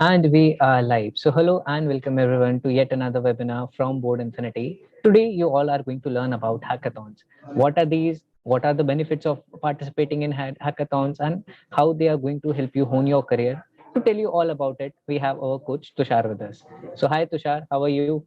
And we are live. So, hello and welcome everyone to yet another webinar from Board Infinity. Today, you all are going to learn about hackathons. What are these? What are the benefits of participating in hackathons and how they are going to help you hone your career? To tell you all about it, we have our coach Tushar with us. So, hi Tushar, how are you?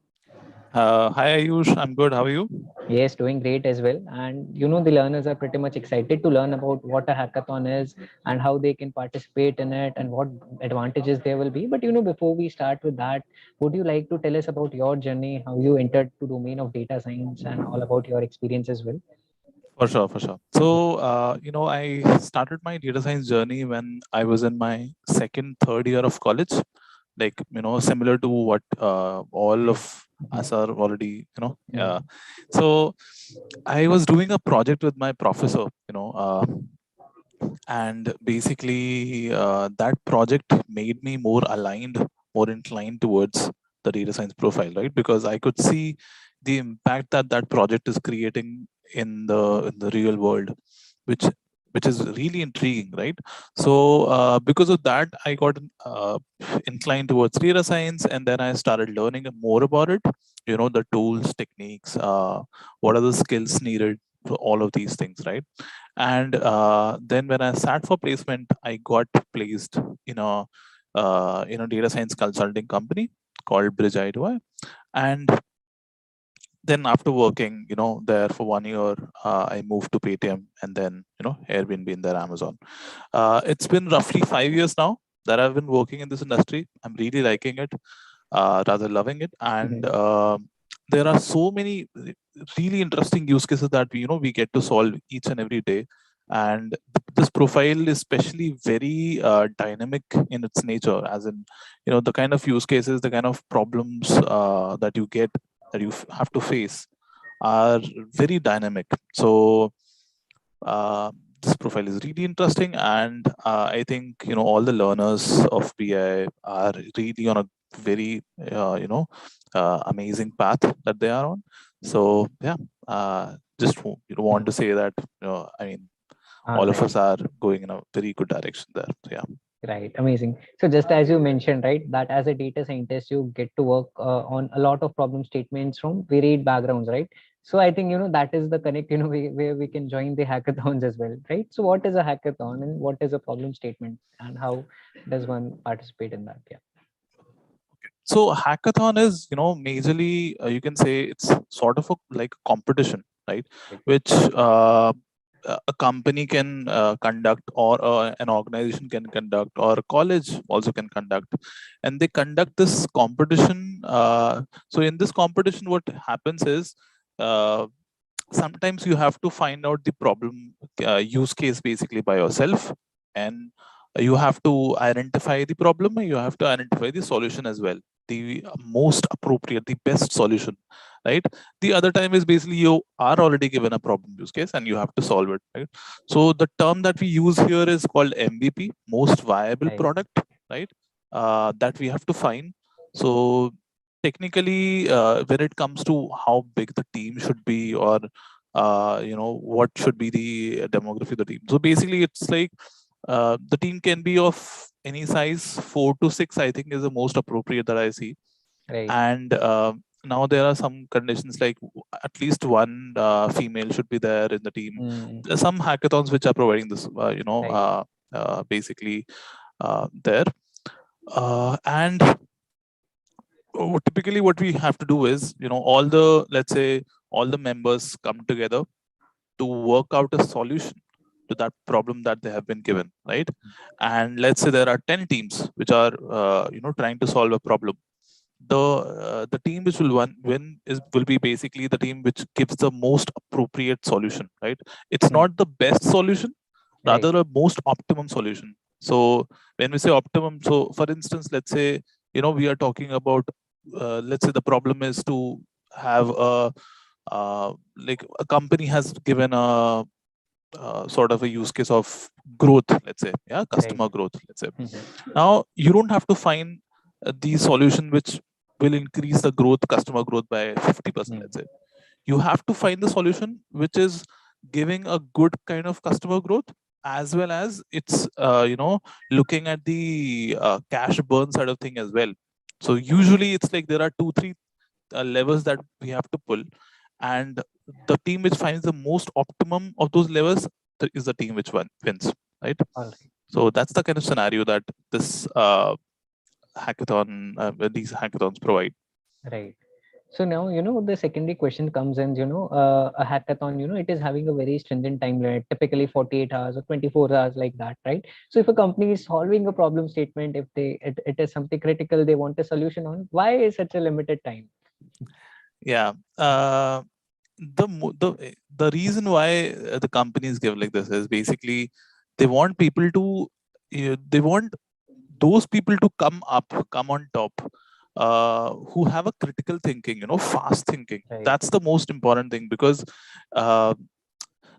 Hi Ayush, I'm good. How are you? Yes, doing great as well. And the learners are pretty much excited to learn about what a hackathon is and how they can participate in it and what advantages there will be. But before we start with that, would you like to tell us about your journey, how you entered to domain of data science and all about your experience as well? For sure, for sure. So, I started my data science journey when I was in my second, third year of college. Like, similar to what all of us are already, Mm. So, I was doing a project with my professor, and basically that project made me more aligned, more inclined towards the data science profile, right? Because I could see the impact that that project is creating in the real world, which which is really intriguing, right? So because of that, I got inclined towards data science, and then I started learning more about it. The tools, techniques, what are the skills needed for all of these things, right? And then when I sat for placement, I got placed in a data science consulting company called Bridge IDY. And then after working, there for 1 year, I moved to Paytm, and then Airbnb, and then Amazon. It's been roughly 5 years now that I've been working in this industry. I'm really liking it, rather loving it, and Mhm. there are so many really interesting use cases that we get to solve each and every day. And this profile is especially very dynamic in its nature, as in the kind of use cases, the kind of problems that you get, that you have to face, are very dynamic. So uh, this profile is really interesting, and I think all the learners of BI are really on a very amazing path that they are on. So yeah, just want to say that I mean, All all of right. us are going in a very good direction there. So, yeah. Right, amazing. So just as you mentioned, right, that as a data scientist, you get to work on a lot of problem statements from varied backgrounds, right? So I think that is the connect, where we can join the hackathons as well, right? So what is a hackathon and what is a problem statement and how does one participate in that? Yeah. So hackathon is, majorly, you can say it's sort of a like competition, right? Right. Which a company can conduct, or an organization can conduct, or a college also can conduct, and they conduct this competition. So in this competition, what happens is, uh, sometimes you have to find out the problem use case basically by yourself, and you have to identify the problem, and you have to identify the solution as well, the most appropriate, the best solution, right? The other time is basically you are already given a problem use case and you have to solve it, right? So the term that we use here is called MVP, most viable Right. product, right? That we have to find. So technically, when it comes to how big the team should be, or what should be the demography of the team. So basically it's like, the team can be of any size. 4 to 6, I think, is the most appropriate that I see. Right. And now there are some conditions like at least one female should be there in the team. Mm, There are some hackathons which are providing this, right. basically there. And typically what we have to do is, all the, let's say, all the members come together to work out a solution to that problem that they have been given, right? And let's say there are 10 teams which are trying to solve a problem. The team which win will be basically the team which gives the most appropriate solution, right? It's Mm, not the best solution, right. rather a most optimum solution. So when we say optimum, so for instance, let's say, we are talking about, let's say the problem is to have a, like a company has given a, sort of a use case of growth, let's say, yeah, Right. customer growth, let's say. Mhm. Now you don't have to find the solution which will increase the growth, customer growth by 50%, Mm, let's say. You have to find the solution which is giving a good kind of customer growth, as well as it's looking at the cash burn side of thing as well. So usually it's like there are 2 3 levers that we have to pull, and the team which finds the most optimum of those levers is the team which wins, right? All right. So that's the kind of scenario that this these hackathons provide. Right. So now, the secondary question comes in, a hackathon, it is having a very stringent time limit, typically 48 hours or 24 hours like that, right? So if a company is solving a problem statement, if it is something critical, they want a solution on, why is such a limited time? Yeah. The reason why the companies give like this is basically they want people to they want those people to come on top, who have a critical thinking, fast thinking. Right. That's the most important thing, because uh,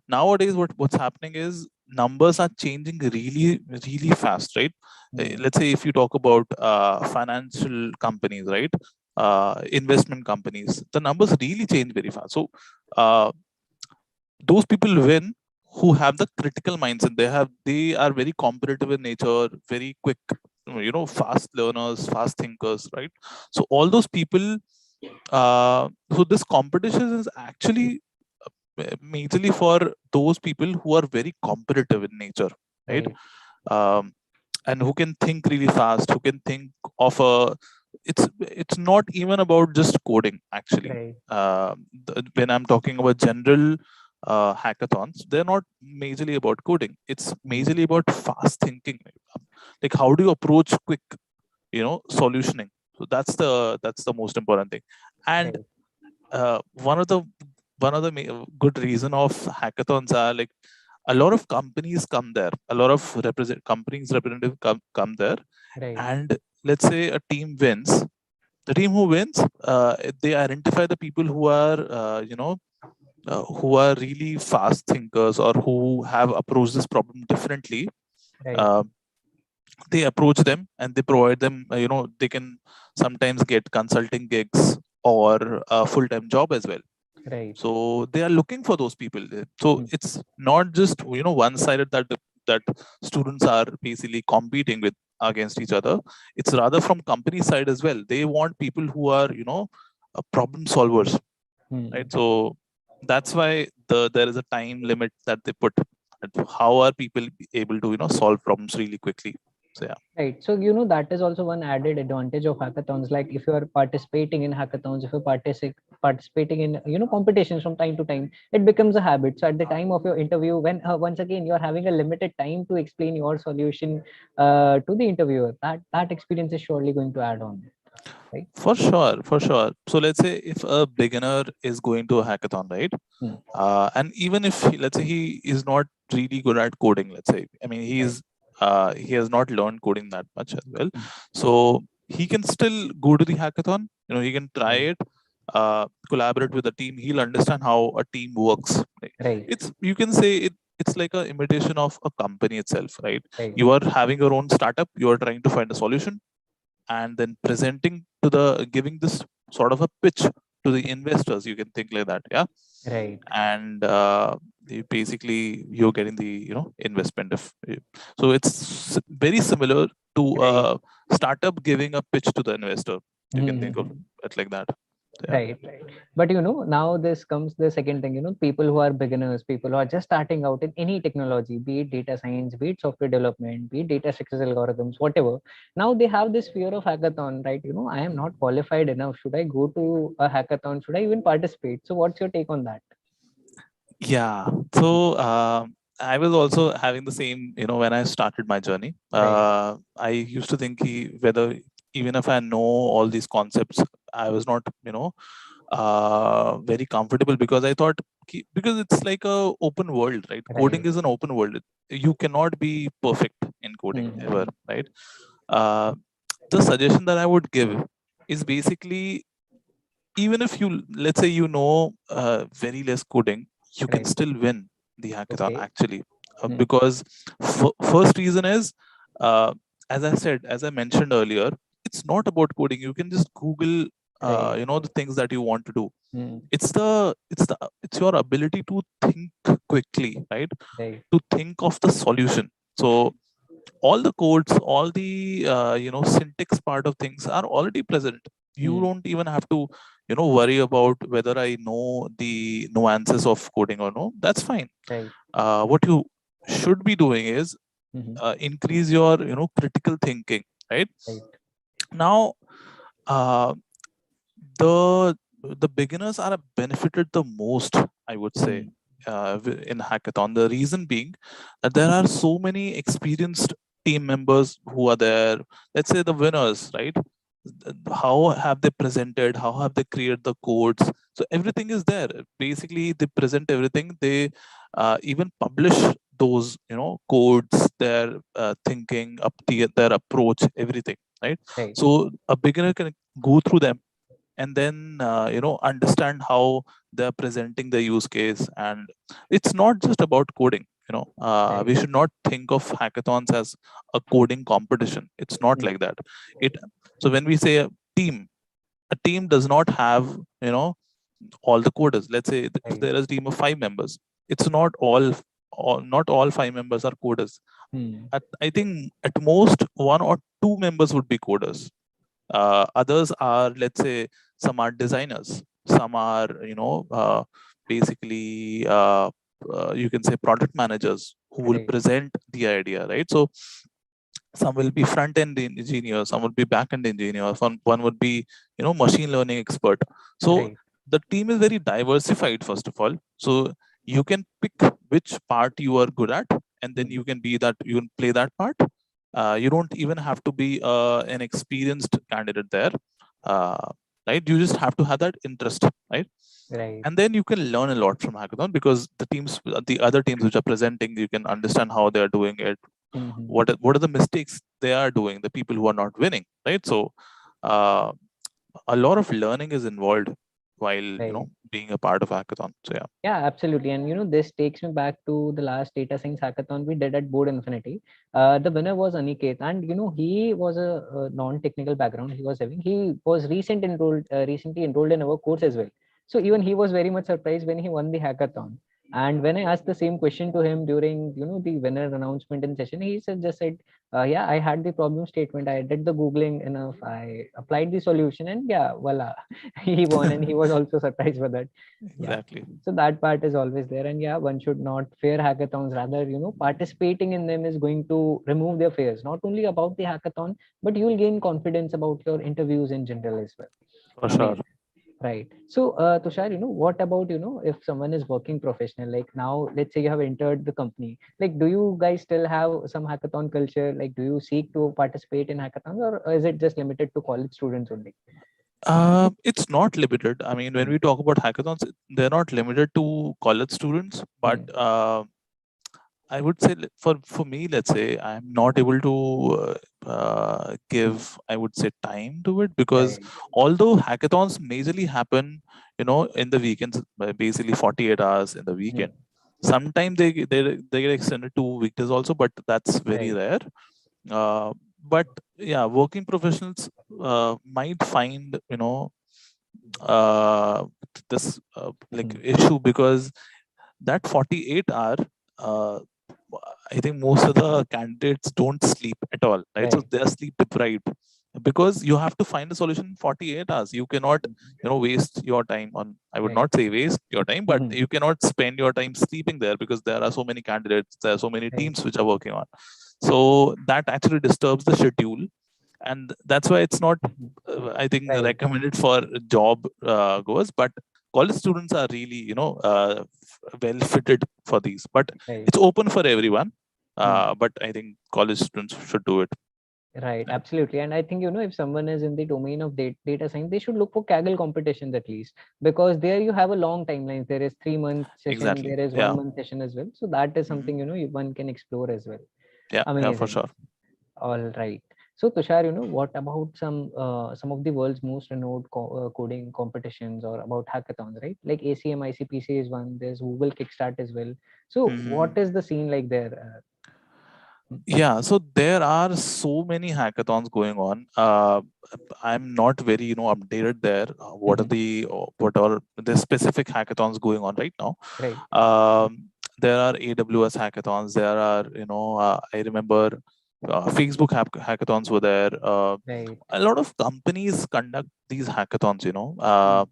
nowadays what's happening is numbers are changing really really fast, right? Hmm. Let's say if you talk about financial companies, right? Investment companies, the numbers really change very fast. So uh, those people win who have the critical mindset. They are very competitive in nature, very quick, fast learners, fast thinkers, right? So all those people, so this competition is actually majorly for those people who are very competitive in nature, right? Right. um, and who can think really fast, who can think of a, it's not even about just coding actually. Right. When I'm talking about general hackathons, they're not majorly about coding, it's Hmm. majorly about fast thinking. Like how do you approach quick, solutioning? So that's the most important thing. And Right. uh, one of the good reason of hackathons are like a lot of companies come there, a lot of companies representative come there, Right. and let's say a team wins. The team who wins, they identify the people who are who are really fast thinkers or who have approached this problem differently. Right. uh, they approach them and they provide them, they can sometimes get consulting gigs or a full-time job as well. Right. So they are looking for those people. So Hmm. it's not just one sided, that students are basically competing with against each other. It's rather from company side as well. They want people who are problem solvers, Hmm. right? So that's why there is a time limit that they put at how are people able to solve problems really quickly. So yeah. Right. So, that is also one added advantage of hackathons. Like if you are participating in hackathons, if you're participating in, competitions from time to time, it becomes a habit. So at the time of your interview, when once again, you're having a limited time to explain your solution to the interviewer, that experience is surely going to add on. Right. For sure, for sure. So let's say if a beginner is going to a hackathon, right? Hmm. And even if let's say he is not really good at coding, let's say, I mean, Right. he has not learned coding that much as well. Hmm. So he can still go to the hackathon. He can try Right. it, collaborate with the team. He'll understand how a team works. Right? Right. It's you can say it. It's like a imitation of a company itself, right? Right. You are having your own startup. You are trying to find a solution and then presenting to the giving this sort of a pitch to the investors, you can think like that, yeah. Right. And basically you're getting the investment of so it's very similar to a Right. startup giving a pitch to the investor. You can think of Hmm. it like that. Yeah. Right, right. But now this comes the second thing, people who are beginners, people who are just starting out in any technology, be it data science, be it software development, be it data structures algorithms, whatever. Now they have this fear of hackathon, right? I am not qualified enough. Should I go to a hackathon? Should I even participate? So what's your take on that? Yeah. So I was also having the same, when I started my journey. Right, I used to think whether even if I know all these concepts, I was not, very comfortable because I thought because it's like a open world, right? Coding right. is an open world. You cannot be perfect in coding ever, Mm-hmm. right? Uh, the suggestion that I would give is basically, even if you let's say very less coding, you can Right. still win the hackathon Okay. actually. Mm. Because first reason is, uh, as I mentioned earlier, it's not about coding. You can just google Right. the things that you want to do. Hmm. It's your ability to think quickly, right? Right. To think of the solution. So all the codes, all the syntax part of things are already present. You Hmm. don't even have to worry about whether I know the nuances of coding or no. That's fine. Right. What you should be doing is Hmm. increase your critical thinking, right? Right. Now, uh, the the beginners are benefited the most, I would say, Hmm. in hackathon. The reason being that there are so many experienced team members who are there. Let's say the winners, right? How have they presented, how have they created the codes? So everything is there. Basically they present everything. They even publish those codes, their thinking up, their approach, everything, right? Right. So a beginner can go through them and then understand how they're presenting the use case. And it's not just about coding. Right. We should not think of hackathons as a coding competition. It's not Hmm. like that. It So when we say team a team does not have you know all the coders. Let's say if Right. there is a team of 5 members, it's not not all 5 members are coders. Hmm. I think at most one or two members would be coders. Others are, let's say, some are designers, some are basically you can say product managers who will Right. present the idea, right? So some will be front end engineer, some would be back end engineer, one would be machine learning expert. So Right. the team is very diversified, first of all. So you can pick which part you are good at, and then Hmm. you can play that part. You don't even have to be an experienced candidate there, uh, right? You just have to have that interest, right? Right. And then you can learn a lot from hackathon, because the other teams which are presenting, you can understand how they are doing it. Hmm. What are the mistakes they are doing, the people who are not winning, right? So uh, a lot of learning is involved while Right. being a part of hackathon. So yeah. Yeah, absolutely. And this takes me back to the last data science hackathon we did at Board Infinity. The winner was Aniket, and he was a non-technical background. He was recently enrolled in our course as well. So even he was very much surprised when he won the hackathon. And when I asked the same question to him during the winner announcement in session, he just said, "Yeah, I had the problem statement. I did the googling enough. I applied the solution, and yeah, voila, he won." And he was also surprised with that. Yeah, Exactly. so that part is always there. And yeah, one should not fear hackathons. Rather, participating in them is going to remove their fears, not only about the hackathon, but you will gain confidence about your interviews in general as well. For sure. Amazing. Right. So, Tushar, what about, if someone is working professional, like now, let's say you have entered the company, like, do you guys still have some hackathon culture? Like, do you seek to participate in hackathons, or is it just limited to college students only? It's not limited. I mean, when Hmm. we talk about hackathons, they're not limited to college students, but Hmm. I would say for me, let's say I'm not able to give, I would say, time to it, because Right. although hackathons majorly happen, in the weekends, basically 48 hours in the Hmm. weekend. Sometimes they get extended to weekdays also, but that's very Right. rare. Uh, but yeah, working professionals might find uh, this like Hmm. issue, because that 48 hour, uh, I think most of the candidates don't sleep at all, right? So Right. they're sleep deprived, because you have to find a solution in 48 hours. You cannot waste your time on, I would Right. not say waste your time, but Hmm. you cannot spend your time sleeping there, because there are so many candidates, there are so many Right. teams which are working on. So that actually disturbs the schedule, and that's why it's not Mhm. I think Right. recommended for job goers. But college students are really well fitted for these, but Right. it's open for everyone. Hmm. But I think college students should do it. Right, Right. absolutely. And I think, if someone is in the domain of data science, they should look for Kaggle competitions at least, because there you have a long timeline. There is 3 month session, Exactly. there is Yeah. 1 month session as well. So that is Hmm. something, one can explore as well. Yeah. Yeah. For Amazing. sure. All right. So Tushar, what about some of the world's most renowned coding competitions or about hackathons, right? Like ACM, ICPC is one. There's Google Kickstart as well. So Hmm. what is the scene like there? Yeah, so there are so many hackathons going on. I'm not very, updated there. Mhm. What are the specific hackathons going on right now? Right. There are AWS hackathons. There are, I remember hackathons were there. Right. A lot of companies conduct these hackathons, Mm.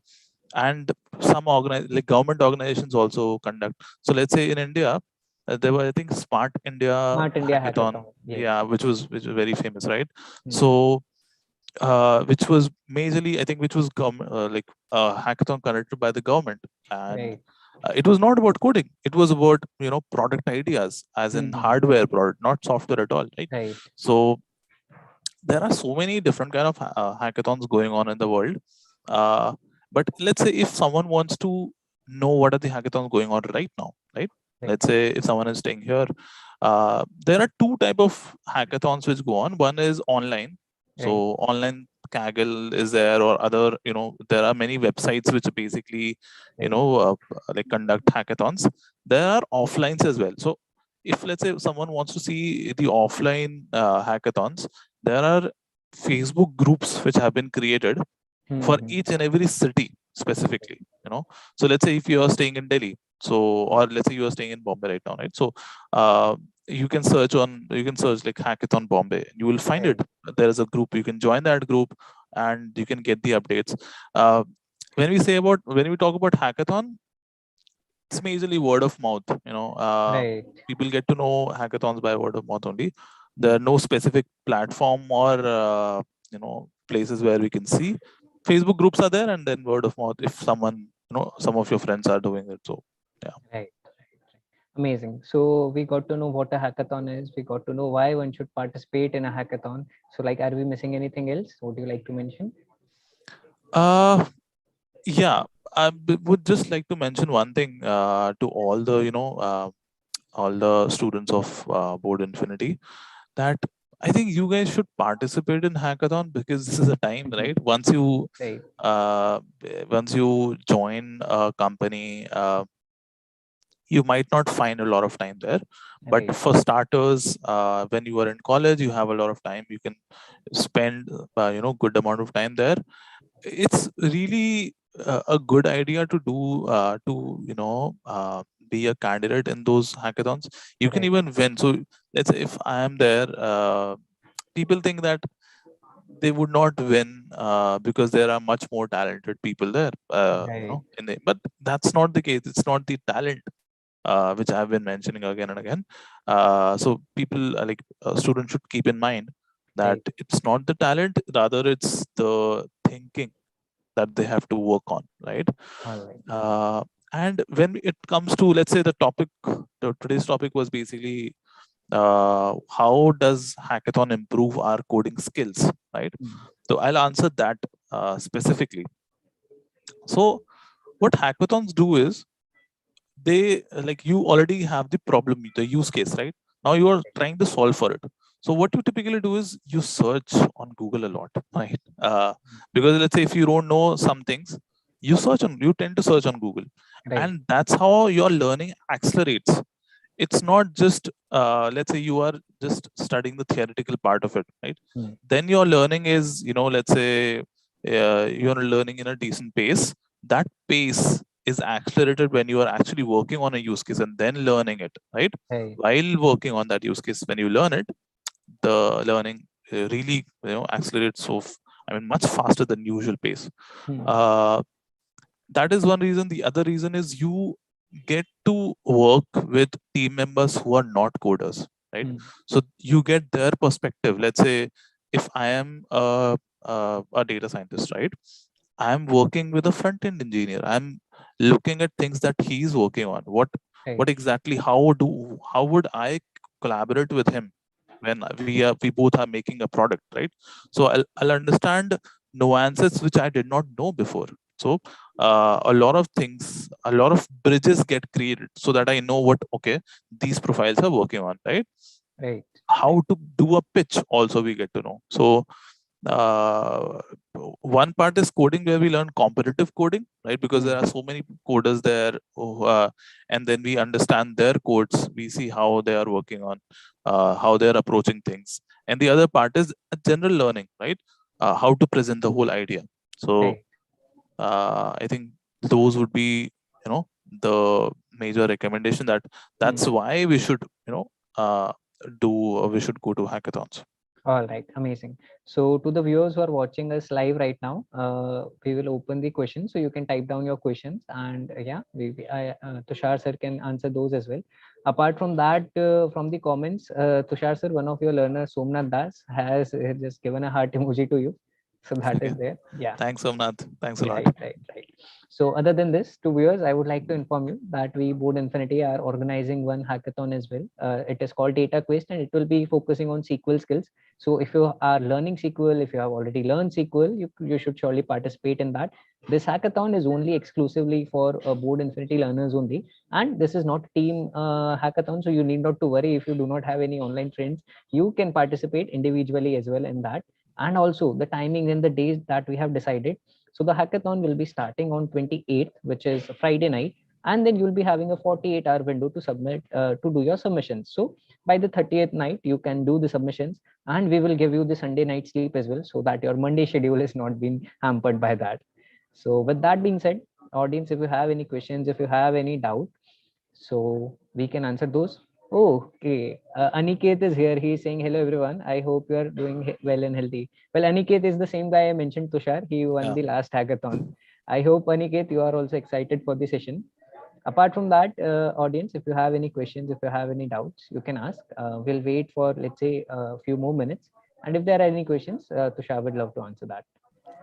and some like government organizations also conduct. So let's say in India, there were, I think, Smart India Smart India hackathon, hackathon. Yes. yeah, which was very famous, right? Mm. So which was majorly, I think, which was like a hackathon conducted by the government, and Right. it was not about coding. It was about product ideas, as in Mm-hmm. hardware product, not software at all, right? Right. So there are so many different kind of hackathons going on in the world. Uh, but let's say if someone wants to know what are the hackathons going on right now, right? Right. Let's say if someone is staying here, there are two type of hackathons which go on. One is online. So Right. online Kaggle is there, or other, there are many websites which basically, Right. like conduct hackathons. There are offlines as well. So if, let's say, someone wants to see the offline hackathons, there are Facebook groups which have been created for Mm-hmm. each and every city specifically. So let's say if you are staying in Delhi, so, or let's say you are staying in Bombay right now, right? So uh, you can search like hackathon Bombay, you will find it. Right. There is a group, you can join that group, and you can get the updates. uh, when we talk about hackathon, it's majorly word of mouth. Right. People get to know hackathons by word of mouth only. There Mm. are no specific platform or places where we can see. Facebook groups are there, and then word of mouth if someone, some of your friends are doing it. So yeah. Right. Amazing. So we got to know what a hackathon is. We got to know why one should participate in a hackathon. So, like, are we missing anything else? Would you like to mention? uh yeah, would just like to mention one thing to all the students of Board Infinity, that I think you guys should participate in hackathon, because this is a time, Mhm. right? Right. Uh, once you join a company, you might not find a lot of time there. But Right. for starters, when you are in college, you have a lot of time. You can spend, good amount of time there. It's really a good idea to do, be a candidate in those hackathons. You can Right. even win. So let's say if I am there, people think that they would not win because there are much more talented people there, Right. but that's not the case. It's not the talent which I've been mentioning again and again. So people, students should keep in mind that Right. it's not the talent, rather it's the thinking that they have to work on, right? All right. Uh, and when it comes to, let's say, today's topic was basically how does hackathon improve our coding skills, right? Mm. So I'll answer that specifically. So what hackathons do is, they like, you already have the problem, the use case, right? Now you are trying to solve for it. So what you typically do is you search on Google a lot, right? Because let's say if you don't know some things, you tend to search on Google, Right. and that's how your learning accelerates. It's not just, let's say you are just studying the theoretical part of it, right? Mm. Then your learning is, let's say, you're learning in a decent pace. That pace is accelerated when you are actually working on a use case and then learning it, right? Right. While working on that use case, when you learn it, the learning really, accelerates, I mean, much faster than usual pace. Mm. uh, that is one reason. The other reason is you get to work with team members who are not coders, right? Mm. So you get their perspective. Let's say if I am a data scientist, right? I'm working with a front end engineer. I'm looking at things that he's working on. Right. What exactly? How would I collaborate with him when we both are making a product, right? So I'll understand nuances which I did not know before. So a lot of things, a lot of bridges get created so that I know what, okay, these profiles are working on, right? Right. How to do a pitch also we get to know. So uh, one part is coding where we learn competitive coding, right? Because there Hmm. are so many coders there, and then we understand their codes. We see how they are working on, how they are approaching things. And the other part is a general learning, right? How to present the whole idea. So Right. I think those would be, the major recommendation, that's Hmm. why we should, uh, we should go to hackathons. All right, amazing. So, to the viewers who are watching us live right now, we will open the questions, so you can type down your questions, and yeah, Tushar sir can answer those as well. Apart from that, from the comments, Tushar sir, one of your learners, Somnath Das, has just given a heart emoji to you, so that Okay. is there. Yeah. Thanks, Somnath. Thanks a lot. Right, right, right. So, other than this, to viewers, I would like to inform you that we, Board Infinity, are organizing one hackathon as well. It is called Data Quest, and it will be focusing on SQL skills. So, if you are learning SQL, if you have already learned SQL, you should surely participate in that. This hackathon is only exclusively for Board Infinity learners only, and this is not a team hackathon. So, you need not to worry if you do not have any online friends. You can participate individually as well in that, and also the timing and the days that we have decided. So the hackathon will be starting on 28th, which is Friday night, and then you'll be having a 48-hour window to submit to do your submissions. So by the 30th night, you can do the submissions, and we will give you the Sunday night sleep as well, so that your Monday schedule is not being hampered by that. So with that being said, audience, if you have any questions, if you have any doubt, so we can answer those. Oh, okay. Aniket is here. He's saying, hello, everyone. I hope you are doing well and healthy. Well, Aniket is the same guy I mentioned, Tushar. He won Yeah, the last hackathon. I hope, Aniket, you are also excited for the session. Apart from that, audience, if you have any questions, if you have any doubts, you can ask. We'll wait for, let's say, a few more minutes. And if there are any questions, Tushar would love to answer that.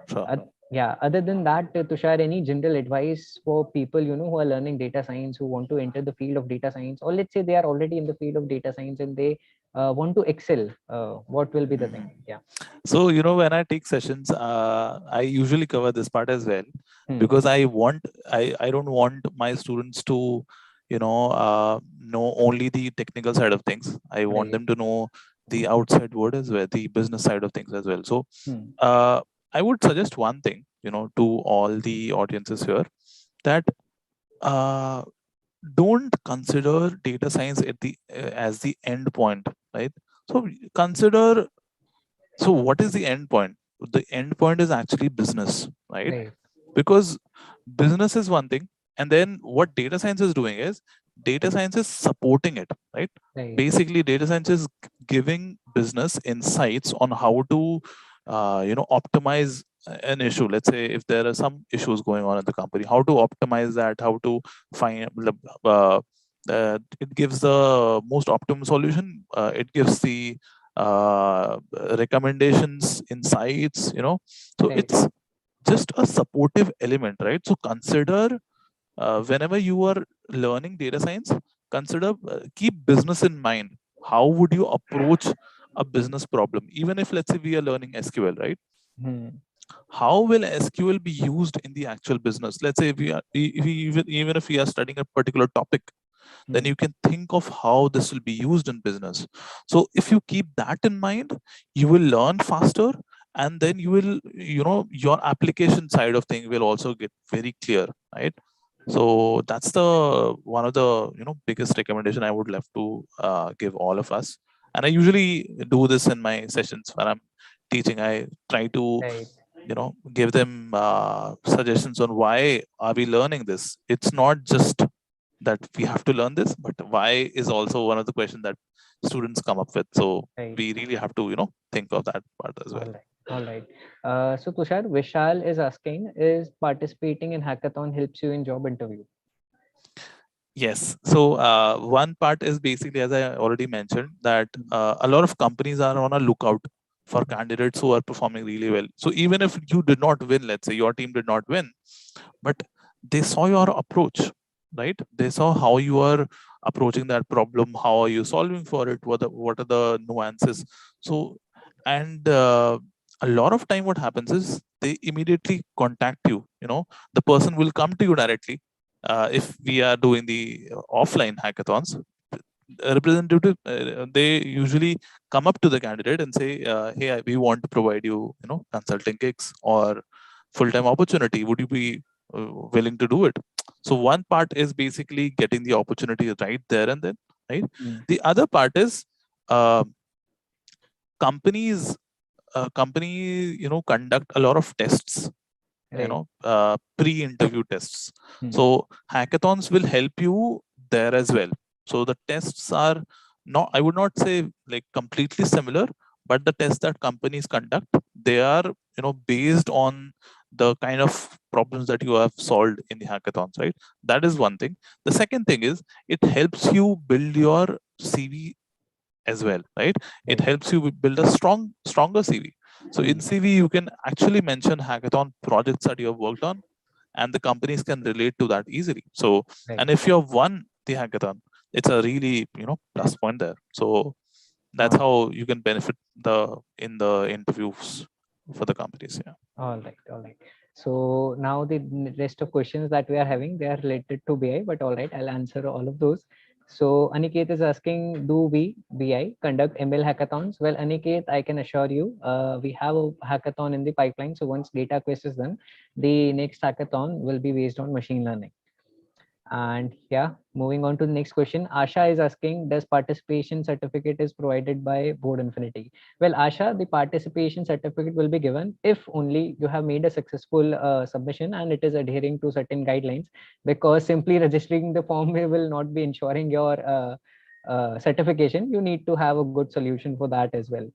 sure. Yeah, other than that, Tushar, any general advice for people, who are learning data science, who want to enter the field of data science, or let's say they are already in the field of data science and they want to excel, what will be the thing? Mhm. Yeah. So, when I take sessions, I usually cover this part as well, Hmm. because I don't want my students to, know only the technical side of things. I want Right. them to know the outside world as well, the business side of things as well. So, Hmm. uh, I would suggest one thing, to all the audiences here, that uh, don't consider data science at the as the end point, right? So consider, so what is the end point? The end point is actually business, right? Right. Because business is one thing, and then what data science is doing is data science is supporting it, right? Right. Basically, data science is giving business insights on how to, optimize an issue. Let's say if there are some issues going on in the company, how to optimize that, how to find it gives the most optimum solution. It gives the uh, recommendations, insights, so Right. it's just a supportive element, right? So consider, whenever you are learning data science, consider, keep business in mind. How would you approach a business problem? Even if, let's say, we are learning SQL, right? Hmm. How will SQL be used in the actual business? Let's say even if we are studying a particular topic, then Hmm. you can think of how this will be used in business. So if you keep that in mind, you will learn faster, and then you will, your application side of thing will also get very clear, right? So that's the one of the, biggest recommendation I would love to give all of us. And I usually do this in my sessions when I'm teaching. I try to, Right. give them suggestions on why are we learning this. It's not just that we have to learn this, but why is also one of the questions that students come up with. So Right. we really have to, think of that part as All well. right. All right. So Tushar, Vishal is asking, is participating in hackathon helps you in job interview? Yes. So one part is basically, as I already mentioned, that a lot of companies are on a lookout for candidates who are performing really well. So even if you did not win, let's say your team did not win, but they saw your approach, right? They saw how you are approaching that problem, how are you solving for it, what are the nuances. So, and a lot of time what happens is they immediately contact you. The person will come to you directly. If we are doing the offline hackathons, representative, they usually come up to the candidate and say, hey, we want to provide you, consulting gigs or full-time opportunity. Would you be willing to do it? So one part is basically getting the opportunity right there and then, right? Mm. The other part is, uh, companies company conduct a lot of tests, Right. pre-interview tests. Mm. So hackathons will help you there as well. So the tests are not, I would not say like completely similar, but the tests that companies conduct, they are based on the kind of problems that you have solved in the hackathons, right? That is one thing. The second thing is, it helps you build your CV as well, right? It Right. helps you build a stronger CV. So in Mm. CV you can actually mention hackathon projects that you have worked on, and the companies can relate to that easily. So, Right. and if you have won the hackathon, it's a really plus point there. So that's All how you can benefit the in the interviews for the companies. Yeah. all right. All right. So now the rest of questions that we are having, they are related to BI, but all right, I'll answer all of those. So Aniket is asking, do we BI conduct ML hackathons? Well, Aniket, I can assure you, we have a hackathon in the pipeline. So once data quest is done, the next hackathon will be based on machine learning. And yeah, moving on to the next question. Asha is asking, does participation certificate is provided by Board Infinity? Well, Asha, the participation certificate will be given if only you have made a successful submission and it is adhering to certain guidelines, because simply registering the form will not be ensuring your certification. You need to have a good solution for that as well.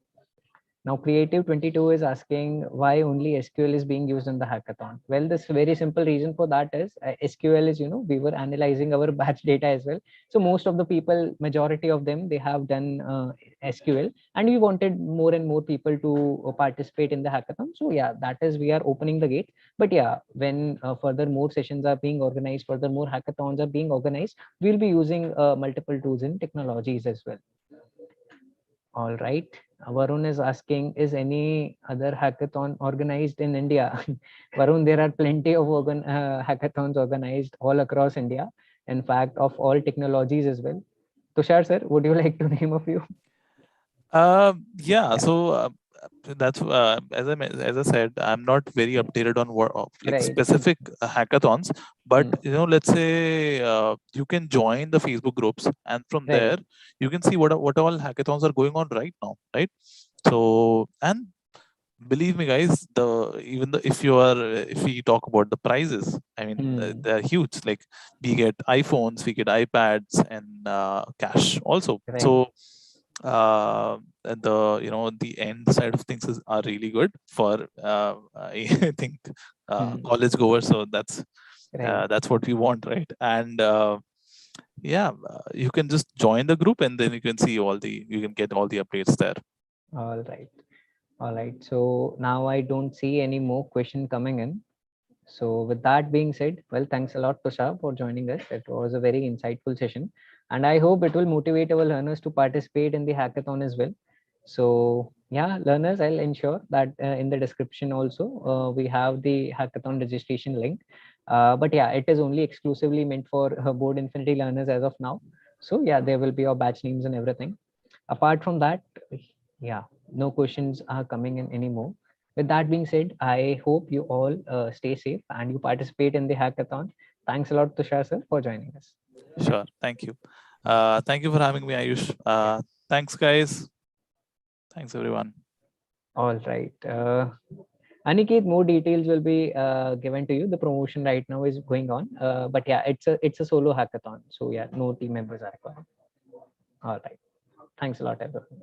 Now, Creative 22 is asking why only SQL is being used in the hackathon. Well, this very simple reason for that is SQL is, we were analyzing our batch data as well. So most of the people, majority of them, they have done SQL, and we wanted more and more people to participate in the hackathon. So yeah, that is, we are opening the gate. But yeah, when further more sessions are being organized, further more hackathons are being organized, we'll be using multiple tools and technologies as well. All right. Varun is asking, is any other hackathon organized in India? Varun, there are plenty of hackathons organized all across India. In fact, of all technologies as well. Tushar, sir, would you like to name a few? Yeah. Yeah, So that's as I said, I'm not very updated on what like right. specific hackathons, but Hmm. let's say you can join the Facebook groups, and from Right. there you can see what all hackathons are going on right now, right? So, and believe me, guys, if we talk about the prizes, I mean, Hmm. they're huge. Like, we get iPhones, we get iPads, and cash also. Right. So the the end side of things are really good for I think Hmm. college goers. So Right. that's what we want, right? And yeah, you can just join the group, and then you can get all the updates there. All right. All right. So now I don't see any more question coming in. So, with that being said, well, thanks a lot, Tushar, for joining us. It was a very insightful session, and I hope it will motivate our learners to participate in the hackathon as well. So, yeah, learners, I'll ensure that in the description also we have the hackathon registration link. But yeah, it is only exclusively meant for Board Infinity learners as of now. So, yeah, there will be your batch names and everything. Apart from that, yeah, no questions are coming in anymore. With that being said, I hope you all stay safe and you participate in the hackathon. Thanks a lot, Tushar sir, for joining us. Sure. Thank you. Thank you for having me, Ayush. Thanks, guys. Thanks, everyone. All right. Aniket, more details will be given to you. The promotion right now is going on, but yeah, it's a solo hackathon. So yeah, no team members are required. All right. Thanks a lot, everyone.